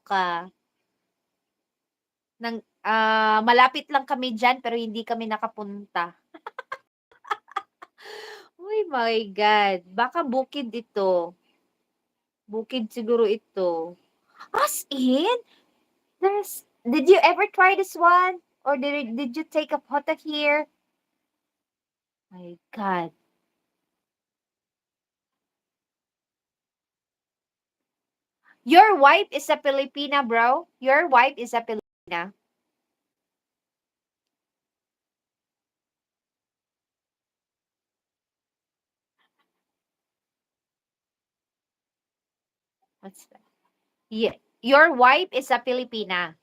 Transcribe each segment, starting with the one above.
ka. Malapit lang kami diyan pero hindi kami nakapunta. Oh my God, baka bukid ito. Bukid siguro ito. As in? Did you ever try this one? Or did you take a photo here? My God. Your wife is a Filipina, bro. Your wife is a Filipina. What's that? Yeah. Your wife is a Filipina.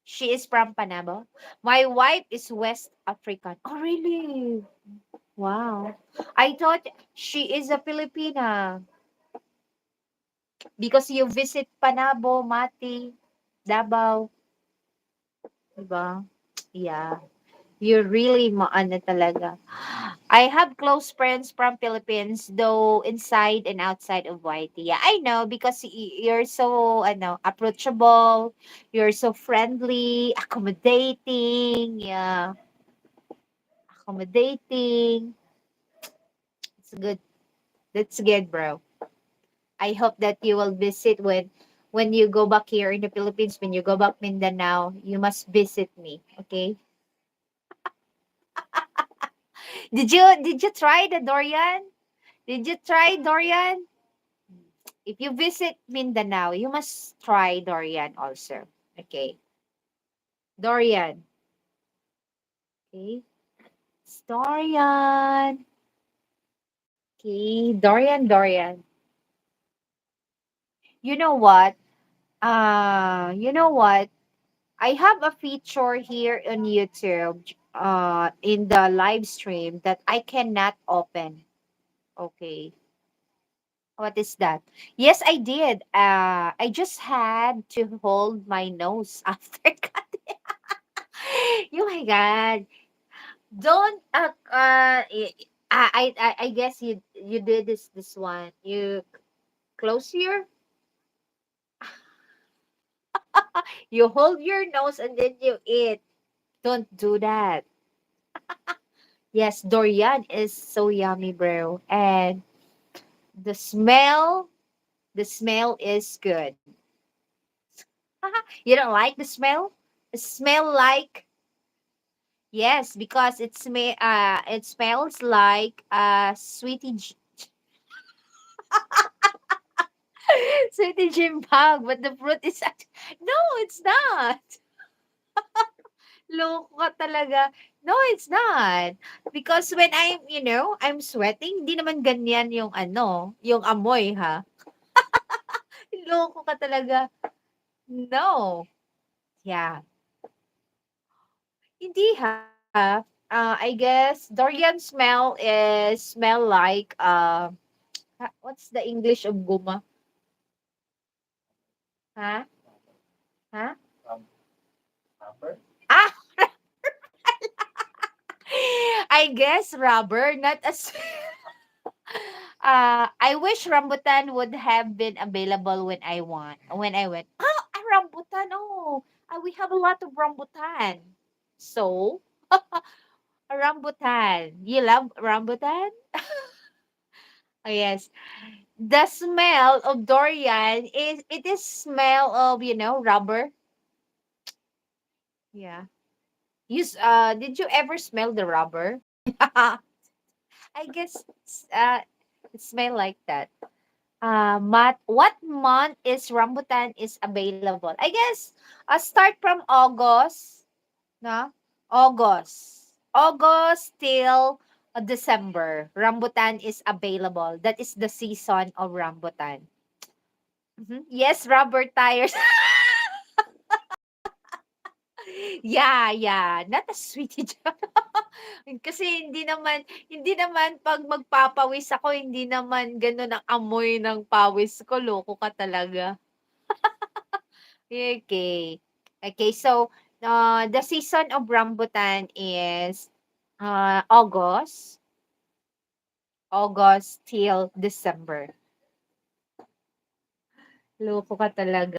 She is from Panabo. My wife is West African. Oh, really? Wow. I thought she is a Filipina because you visit Panabo, Mati, Davao, diba? Yeah. You're really maano talaga. I have close friends from Philippines, though inside and outside of YT. Yeah, I know because you're so approachable, you're so friendly, accommodating, yeah, accommodating. It's good. That's good, bro. I hope that you will visit when you go back here in the Philippines, when you go back Mindanao, you must visit me, okay? Did you try the durian? Did you try durian? If you visit Mindanao, you must try durian also. Okay. Durian. Okay. It's durian. Okay. Durian. You know what? You know what? I have a feature here on YouTube, in the live stream that I cannot open. Okay. What is that? Yes, I did. I just had to hold my nose after cutting. Oh my God. Don't I guess you did this one. You close your you hold your nose and then you eat. Don't do that. Yes, durian is so yummy, bro. And the smell, the smell is good. You don't like the smell? It smell like yes, because it smells like sweetie sweetie jimbag, but the fruit is no, it's not. Loko ka talaga. No, it's not. Because when I'm sweating, hindi naman ganyan yung yung amoy ha. Loko ka talaga. No. Yeah. Hindi ha. I guess durian smell like what's the English of guma? Ha? Ha? Ah, I guess rubber, not as I wish rambutan would have been available when I went. Oh, a rambutan. Oh, we have a lot of rambutan. So, a rambutan. You love rambutan? Oh, yes. The smell of durian is smell of, rubber. Yeah. Did you ever smell the rubber? I guess it smell like that. What month is rambutan is available? I guess start from August, no? August till December. Rambutan is available. That is the season of rambutan. Yes, rubber tires. Yeah, yeah. Not a sweetie jam. Kasi hindi naman 'pag magpapawis ako, hindi naman gano'n ang amoy ng pawis ko, loko ka talaga. Okay. Okay, so, the season of rambutan is, August till December. Loko ka talaga.